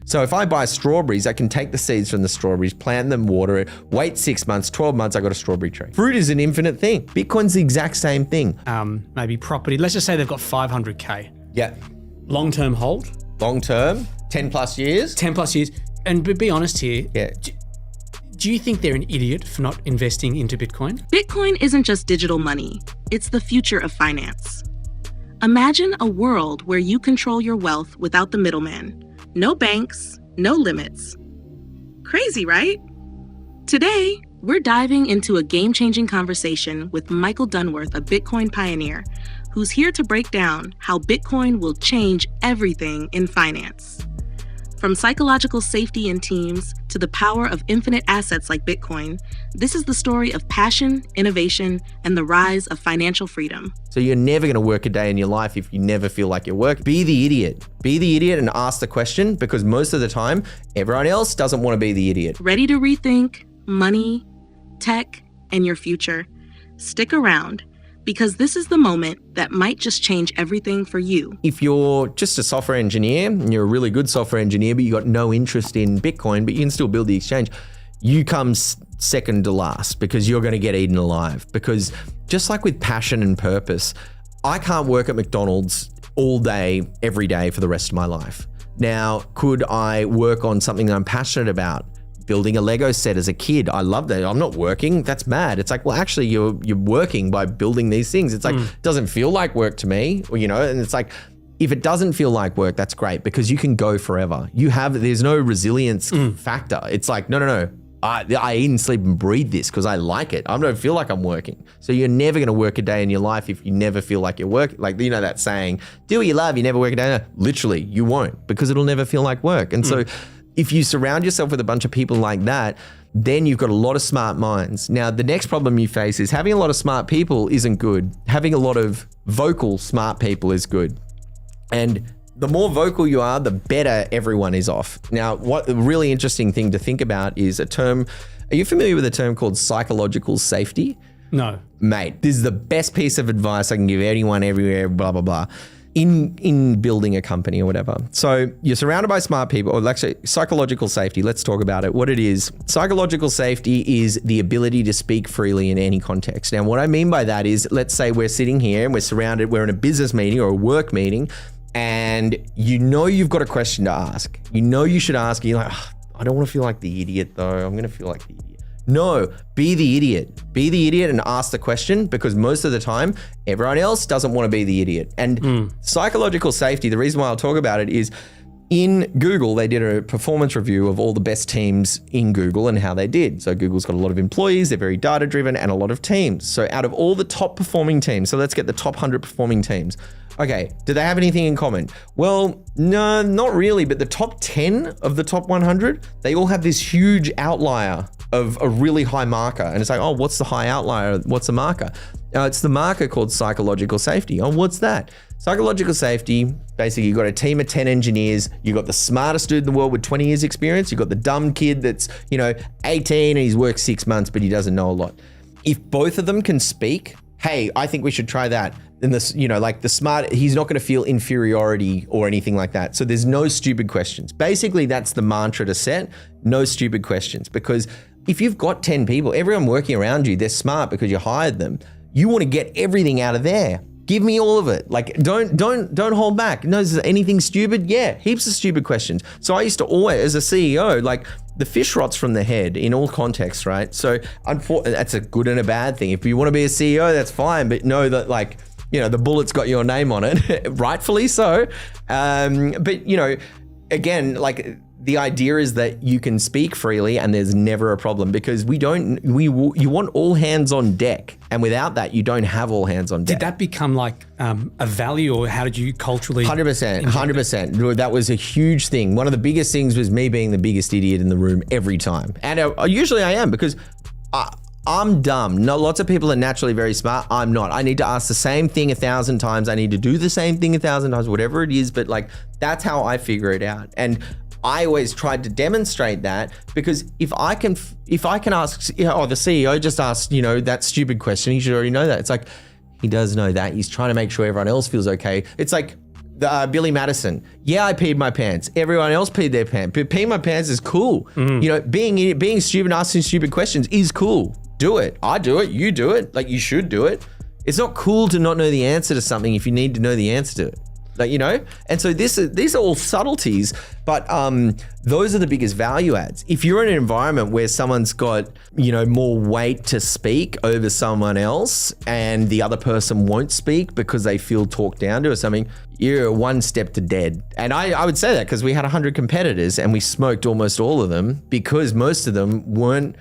So if I buy strawberries, I can take the seeds from the strawberries, plant them, water it, wait 6 months, 12 months, I got a strawberry tree. Fruit is an infinite thing. Bitcoin's the exact same thing. Maybe property. Let's just say they've got 500K. Yeah. Long-term hold. Long-term, 10 plus years. 10 plus years. And be honest here. Yeah. Do you think they're an idiot for not investing into Bitcoin? Bitcoin isn't just digital money. It's the future of finance. Imagine a world where you control your wealth without the middleman. No banks, no limits. Crazy, right? Today, we're diving into a game-changing conversation with Michael Dunworth, a Bitcoin pioneer, who's here to break down how Bitcoin will change everything in finance. From psychological safety in teams to the power of infinite assets like Bitcoin, this is the story of passion, innovation, and the rise of financial freedom. So you're never going to work a day in your life if you never feel like you're working. Be the idiot. Be the idiot and ask the question, because most of the time, everyone else doesn't want to be the idiot. Ready to rethink money, tech, and your future? Stick around, because this is the moment that might just change everything for you. If you're just a software engineer and you're a really good software engineer, but you got no interest in Bitcoin, but you can still build the exchange, you come second to last because you're going to get eaten alive. Because just like with passion and purpose, I can't work at McDonald's all day, every day for the rest of my life. Now, could I work on something that I'm passionate about? Building a Lego set as a kid. I love that. I'm not working. That's mad. It's like, well, actually you're working by building these things. It's like, doesn't feel like work to me, or, you know, and it's like, if it doesn't feel like work, that's great because you can go forever. There's no resilience factor. It's like, no. I eat and sleep and breathe this because I like it. I don't feel like I'm working. So you're never going to work a day in your life if you never feel like you're working. Like, you know, that saying, do what you love, you never work a day. No, literally, you won't, because it'll never feel like work. And so if you surround yourself with a bunch of people like that, then you've got a lot of smart minds. Now, the next problem you face is having a lot of smart people isn't good. Having a lot of vocal smart people is good. And the more vocal you are, the better everyone is off. Now, what a really interesting thing to think about is a term. Are you familiar with a term called psychological safety? No. Mate, this is the best piece of advice I can give anyone everywhere, blah, blah, blah. In building a company or whatever. So you're surrounded by smart people, or actually psychological safety. Let's talk about it. What it is. Psychological safety is the ability to speak freely in any context. Now, what I mean by that is, let's say we're sitting here and we're in a business meeting or a work meeting, and you know you've got a question to ask. You know you should ask, and you're like, I don't want to feel like the idiot though. I'm going to feel like the idiot. No, be the idiot. Be the idiot and ask the question, because most of the time, everyone else doesn't want to be the idiot. And psychological safety, the reason why I'll talk about it is, in Google, they did a performance review of all the best teams in Google and how they did. So Google's got a lot of employees, they're very data driven, and a lot of teams. So out of all the top performing teams, so let's get the top 100 performing teams. Okay, do they have anything in common? Well, no, not really, but the top 10 of the top 100, they all have this huge outlier of a really high marker. And it's like, oh, what's the high outlier? What's the marker? It's the marker called psychological safety. Oh, what's that? Psychological safety, basically you've got a team of 10 engineers, you've got the smartest dude in the world with 20 years experience, you've got the dumb kid that's, 18 and he's worked 6 months, but he doesn't know a lot. If both of them can speak, hey, I think we should try that. Then this, like the smart, he's not going to feel inferiority or anything like that. So there's no stupid questions. Basically, that's the mantra to set, no stupid questions. Because if you've got 10 people, everyone working around you, they're smart because you hired them. You want to get everything out of there. Give me all of it. Like, don't hold back. No, is there anything stupid? Yeah, heaps of stupid questions. So I used to always, as a CEO, like, the fish rots from the head in all contexts, right? So that's a good and a bad thing. If you want to be a CEO, that's fine, but know that, like, the bullet's got your name on it, rightfully so. But again, like, the idea is that you can speak freely and there's never a problem, because you want all hands on deck. And without that, you don't have all hands on deck. Did that become like a value, or how did you culturally? 100%. That was a huge thing. One of the biggest things was me being the biggest idiot in the room every time. And usually I am, because I'm dumb. No, lots of people are naturally very smart. I'm not. I need to ask the same thing 1,000 times. I need to do the same thing 1,000 times, whatever it is. But like, that's how I figure it out. And I always tried to demonstrate that, because if I can ask, the CEO just asked, that stupid question, he should already know that. It's like, he does know that. He's trying to make sure everyone else feels okay. It's like, Billy Madison. Yeah, I peed my pants. Everyone else peed their pants. But peeing my pants is cool. You know, being stupid, asking stupid questions is cool. Do it. I do it. You do it. Like, you should do it. It's not cool to not know the answer to something if you need to know the answer to it. Like, you know, and so these are all subtleties, but those are the biggest value adds. If you're in an environment where someone's got, you know, more weight to speak over someone else and the other person won't speak because they feel talked down to or something, you're one step to dead. And I would say that because we had 100 competitors and we smoked almost all of them because most of them weren't.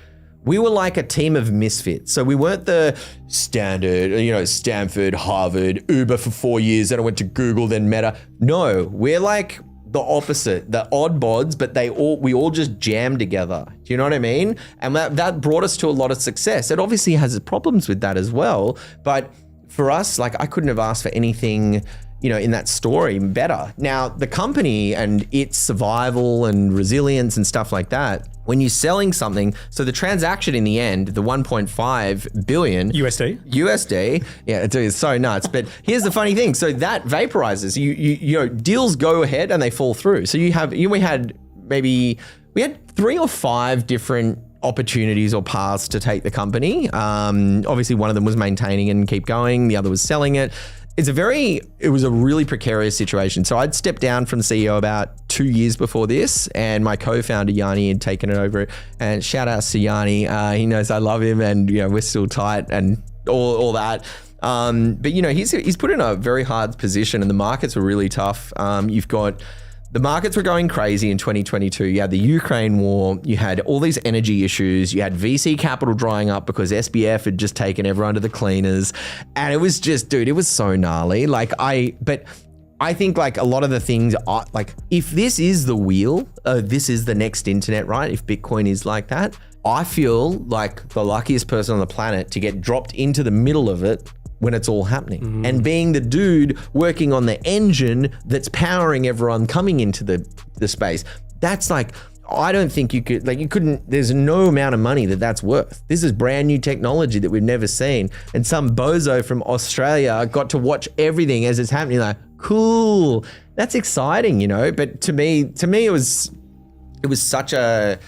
We were like a team of misfits. So we weren't the standard, you know, Stanford, Harvard, Uber for 4 years, then I went to Google, then Meta. No, we're like the opposite, the odd bods, but we all just jammed together. Do you know what I mean? And that brought us to a lot of success. It obviously has its problems with that as well. But for us, like, I couldn't have asked for anything, you know, in that story better. Now, the company and its survival and resilience and stuff like that, when you're selling something, so the transaction in the end, the 1.5 billion USD, yeah, it's so nuts. But here's the funny thing: so that vaporizes. You know, deals go ahead and they fall through. So we had 3 or 5 different opportunities or paths to take the company. Obviously, one of them was maintaining and keep going. The other was selling it. It was a really precarious situation. So I'd stepped down from CEO about 2 years before this, and my co-founder Yanni had taken it over. And shout out to Yanni. He knows I love him, and you know, we're still tight and all that. But you know, he's put in a very hard position, and the markets were really tough. The markets were going crazy in 2022. You had the Ukraine war, you had all these energy issues, you had VC capital drying up because SBF had just taken everyone to the cleaners. And it was just, dude, it was so gnarly. But I think like a lot of the things are like, if this is the wheel, this is the next internet, right? If Bitcoin is like that, I feel like the luckiest person on the planet to get dropped into the middle of it when it's all happening, and being the dude working on the engine that's powering everyone coming into the space. That's like, I don't think you couldn't, there's no amount of money that's worth. This is brand new technology that we've never seen. And some bozo from Australia got to watch everything as it's happening. Like, cool, that's exciting, you know? But to me, it was such a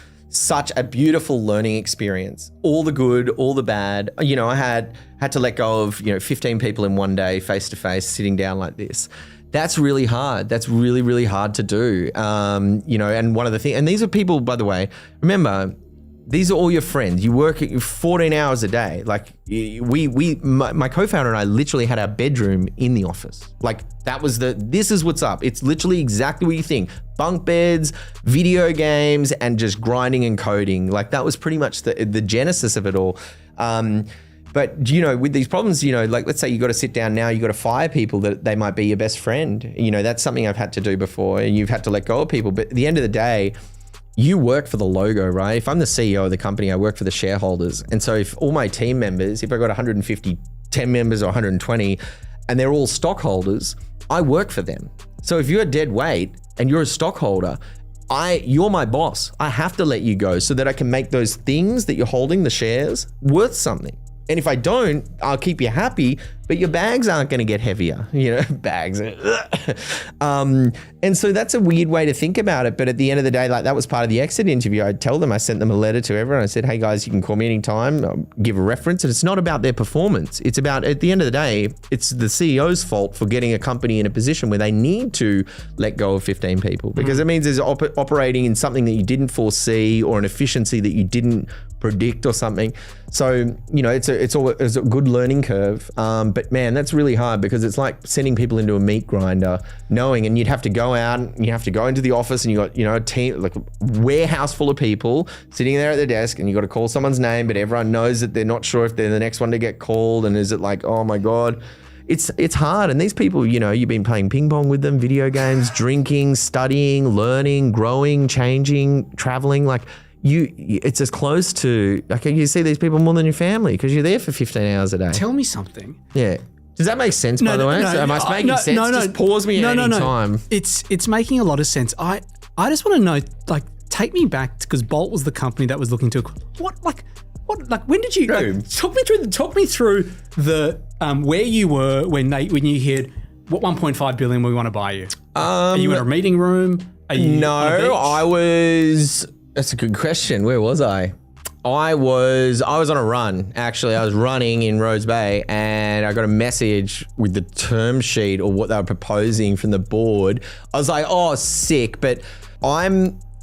beautiful learning experience. All the good, all the bad. You know, I had to let go of, you know, 15 people in one day, face to face, sitting down like this. That's really hard. That's really, really hard to do. You know, and one of the things, and these are people, by the way, remember, these are all your friends. You work 14 hours a day. Like my co-founder and I literally had our bedroom in the office. Like this is what's up. It's literally exactly what you think. Bunk beds, video games, and just grinding and coding. Like that was pretty much the genesis of it all. But, you know, with these problems, you know, like let's say you got to sit down now, you got to fire people that they might be your best friend. You know, that's something I've had to do before, and you've had to let go of people. But at the end of the day, you work for the logo, right? If I'm the CEO of the company, I work for the shareholders. And so if all my team members, if I got 150 team members or 120, and they're all stockholders, I work for them. So if you're dead weight and you're a stockholder, you're my boss. I have to let you go so that I can make those things that you're holding, the shares, worth something. And if I don't, I'll keep you happy, but your bags aren't going to get heavier, you know, bags. And so that's a weird way to think about it. But at the end of the day, like that was part of the exit interview. I sent them a letter to everyone. I said, hey guys, you can call me anytime. I'll give a reference. And it's not about their performance. It's about, at the end of the day, it's the CEO's fault for getting a company in a position where they need to let go of 15 people, because it means there's operating in something that you didn't foresee or an efficiency that you didn't predict or something. So, you know, it's a good learning curve. But man, that's really hard, because it's like sending people into a meat grinder, knowing, and you'd have to go out and you have to go into the office and you got, you know, a team, like a warehouse full of people sitting there at the desk, and you got to call someone's name, but everyone knows that they're not sure if they're the next one to get called. And is it like, oh my God, it's hard. And these people, you know, you've been playing ping pong with them, video games, drinking, studying, learning, growing, changing, traveling, like, it's as close to, like, you see these people more than your family because you're there for 15 hours a day. Tell me something. Yeah. Does that make sense, by the way? So am I making sense? No. Just pause me at any time. It's making a lot of sense. I just want to know, like, take me back, because Bolt was the company that was looking to, when did you, like, talk me through the where you were when you heard, what 1.5 billion we want to buy you? Are you in a meeting room? Are you on a beach? That's a good question. Where was I? I was on a run. Actually, I was running in Rose Bay and I got a message with the term sheet or what they were proposing from the board. I was like, oh, sick. But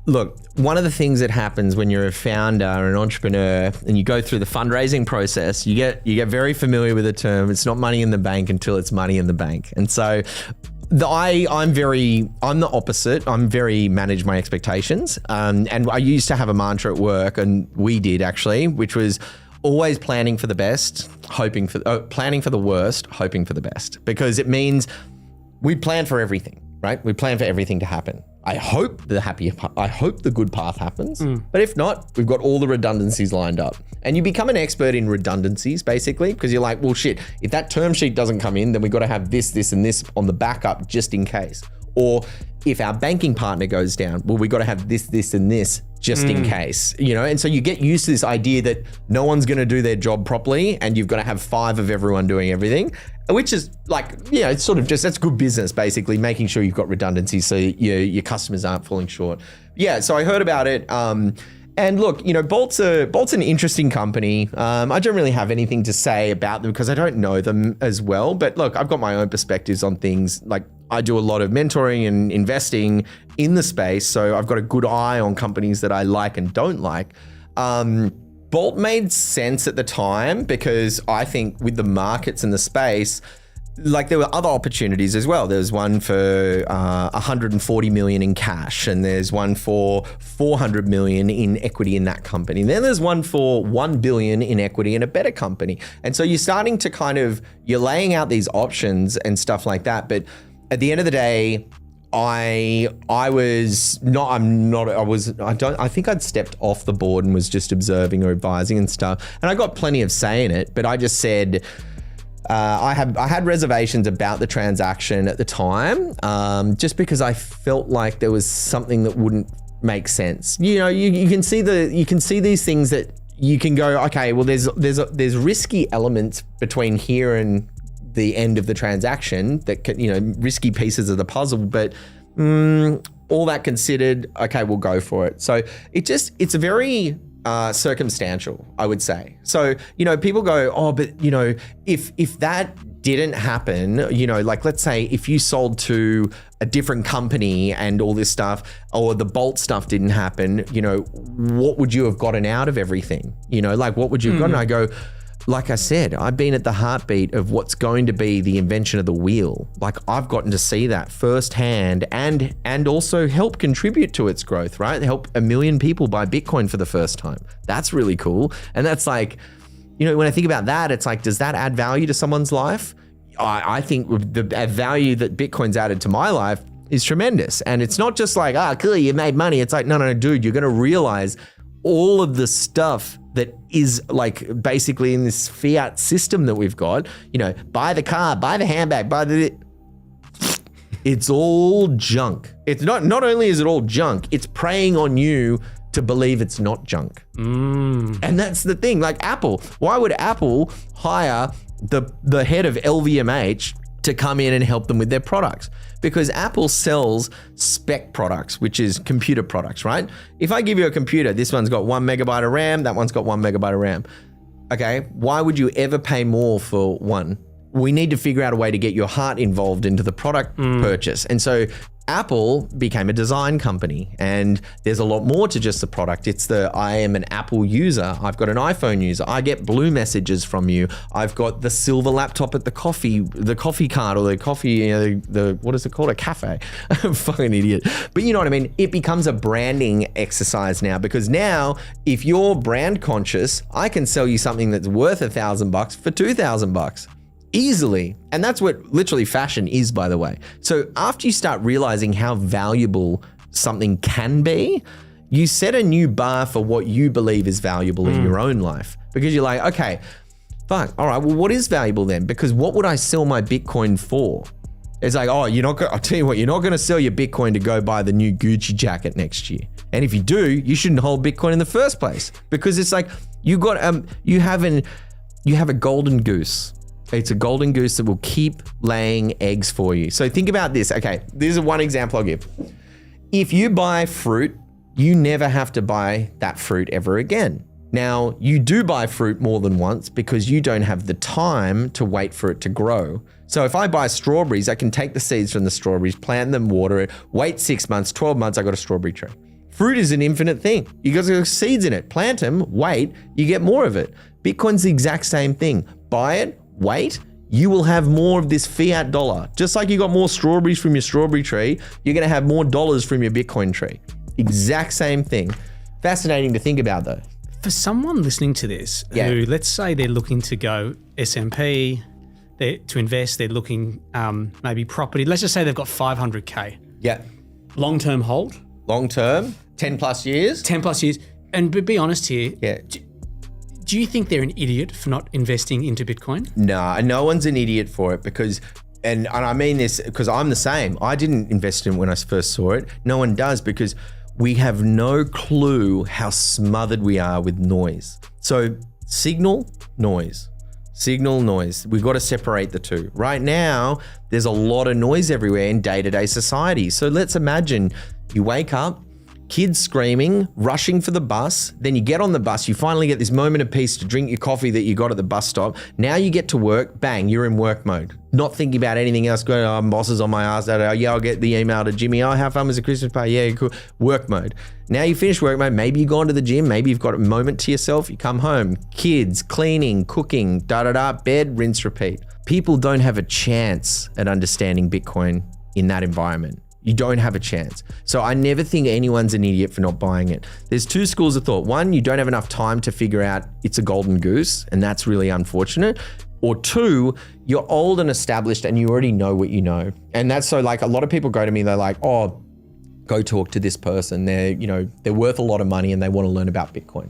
look, one of the things that happens when you're a founder or an entrepreneur and you go through the fundraising process, you get very familiar with the term. It's not money in the bank until it's money in the bank. And so I'm the opposite. I'm very manage my expectations. And I used to have a mantra at work, and we did actually, which was always planning for the best, planning for the worst, hoping for the best, because it means we plan for everything, right? We plan for everything to happen. I hope the good path happens, but if not, we've got all the redundancies lined up. And you become an expert in redundancies basically, because you're like, well, shit, if that term sheet doesn't come in, then we've got to have this, this, and this on the backup just in case. Or if our banking partner goes down, well, we got to have this, this, and this just in case, and so you get used to this idea that no one's going to do their job properly and you've got to have 5 of everyone doing everything, which is like, it's sort of just, that's good business, basically, making sure you've got redundancy so your customers aren't falling short. Yeah, so I heard about it. And look, Bolt's an interesting company. I don't really have anything to say about them because I don't know them as well. But look, I've got my own perspectives on things. Like I do a lot of mentoring and investing in the space, so I've got a good eye on companies that I like and don't like. Bolt made sense at the time because I think with the markets and the space, like there were other opportunities as well. There's one for 140 million in cash, and there's one for 400 million in equity in that company. And then there's one for 1 billion in equity in a better company. And so you're starting to you're laying out these options and stuff like that. But at the end of the day, I think I'd stepped off the board and was just observing or advising and stuff. And I got plenty of say in it, but I just said, I had reservations about the transaction at the time, just because I felt like there was something that wouldn't make sense. You can see these things that you can go, okay, well, there's risky elements between here and the end of the transaction that can, risky pieces of the puzzle, but all that considered, okay, we'll go for it. So it's a very circumstantial, I would say. So, people go, oh, but if that didn't happen, like let's say if you sold to a different company and all this stuff, or the Bolt stuff didn't happen, what would you have gotten out of everything? Like what would you have gotten? I go, like I said, I've been at the heartbeat of what's going to be the invention of the wheel. Like I've gotten to see that firsthand and also help contribute to its growth, right? Help 1 million people buy Bitcoin for the first time. That's really cool. And that's like, when I think about that, it's like, does that add value to someone's life? I think the value that Bitcoin's added to my life is tremendous. And it's not just like, cool, you made money. It's like, no, dude, you're going to realize all of the stuff that is like basically in this fiat system that we've got, buy the car, buy the handbag, it's all junk. It's not only is it all junk, it's preying on you to believe it's not junk. And that's the thing, like Apple. Why would Apple hire the head of LVMH to come in and help them with their products? Because Apple sells spec products, which is computer products, right? If I give you a computer, this one's got 1 megabyte of RAM, that one's got 1 megabyte of RAM. Okay, why would you ever pay more for one? We need to figure out a way to get your heart involved into the product purchase. And so Apple became a design company, and there's a lot more to just the product. It's I am an Apple user. I've got an iPhone user. I get blue messages from you. I've got the silver laptop at the coffee cart, or the coffee, the what is it called? A cafe. I'm fucking idiot. But you know what I mean? It becomes a branding exercise now, because now if you're brand conscious, I can sell you something that's worth $1,000 for $2,000. Easily. And that's what literally fashion is, by the way. So after you start realizing how valuable something can be, you set a new bar for what you believe is valuable in your own life. Because you're like, okay, fuck, all right, well, what is valuable then? Because what would I sell my Bitcoin for? It's like, oh, I'll tell you what, you're not going to sell your Bitcoin to go buy the new Gucci jacket next year. And if you do, you shouldn't hold Bitcoin in the first place, because it's like you have a golden goose. It's a golden goose that will keep laying eggs for you. So think about this. Okay, this is one example I'll give. If you buy fruit, you never have to buy that fruit ever again. Now, you do buy fruit more than once because you don't have the time to wait for it to grow. So if I buy strawberries, I can take the seeds from the strawberries, plant them, water it, wait 6 months, 12 months, I got a strawberry tree. Fruit is an infinite thing. You got seeds in it, plant them, wait, you get more of it. Bitcoin's the exact same thing. Buy it, wait, you will have more of this fiat dollar. Just like you got more strawberries from your strawberry tree, you're gonna have more dollars from your Bitcoin tree. Exact same thing. Fascinating to think about though. For someone listening to this, who let's say they're looking to go S&P, to invest, they're looking maybe property. Let's just say they've got 500K. Yeah. Long-term hold. Long-term, 10 plus years. 10 plus years. And be honest here. Yeah. Do you think they're an idiot for not investing into Bitcoin? Nah, no one's an idiot for it because, and I mean this because I'm the same. I didn't invest in it when I first saw it. No one does because we have no clue how smothered we are with noise. So signal, noise. Signal, noise. We've got to separate the two. Right now, there's a lot of noise everywhere in day-to-day society. So let's imagine you wake up, kids screaming, rushing for the bus. Then you get on the bus. You finally get this moment of peace to drink your coffee that you got at the bus stop. Now you get to work. Bang, you're in work mode. Not thinking about anything else. Going, oh, boss is on my ass. Yeah, I'll get the email to Jimmy. Oh, how fun was the Christmas party? Yeah, cool. Work mode. Now you finish work mode. Maybe you've gone to the gym. Maybe you've got a moment to yourself. You come home. Kids, cleaning, cooking, bed, rinse, repeat. People don't have a chance at understanding Bitcoin in that environment. You don't have a chance. So I never think anyone's an idiot for not buying it. There's two schools of thought. One, you don't have enough time to figure out it's a golden goose, and that's really unfortunate. Or two, you're old and established and you already know what you know. And that's so like a lot of people go to me, they're like, oh, go talk to this person. They're worth a lot of money and they want to learn about Bitcoin.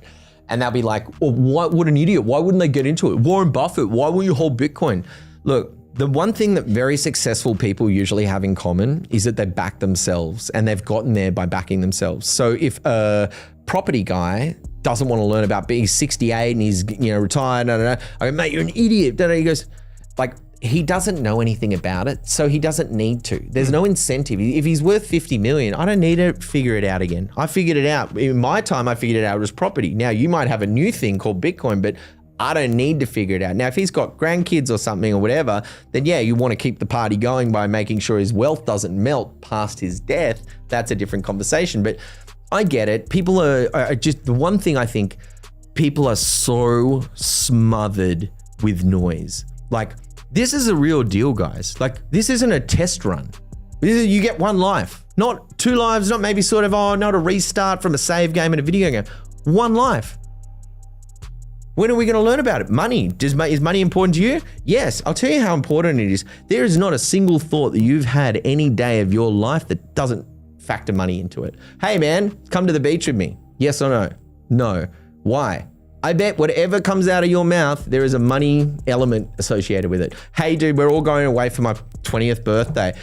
And they'll be like, oh, what an idiot. Why wouldn't they get into it? Warren Buffett, why won't you hold Bitcoin? Look, the one thing that very successful people usually have in common is that they back themselves and they've gotten there by backing themselves. So if a property guy doesn't want to learn about being 68 and he's retired, I go, mate, you're an idiot. He goes, like, he doesn't know anything about it, so he doesn't need to. There's no incentive. If he's worth 50 million, I don't need to figure it out again. I figured it out. In my time, I figured it out. It was property. Now, you might have a new thing called Bitcoin, but I don't need to figure it out. Now, if he's got grandkids or something or whatever, then yeah, you want to keep the party going by making sure his wealth doesn't melt past his death. That's a different conversation. But I get it. People are just, the one thing I think, people are so smothered with noise. Like, this is a real deal, guys. Like, this isn't a test run. You get one life, not two lives, not maybe sort of, not a restart from a save game in a video game. One life. When are we going to learn about it? Money. Is money important to you? Yes. I'll tell you how important it is. There is not a single thought that you've had any day of your life that doesn't factor money into it. Hey man, come to the beach with me. Yes or no? No. Why? I bet whatever comes out of your mouth, there is a money element associated with it. Hey dude, we're all going away for my 20th birthday.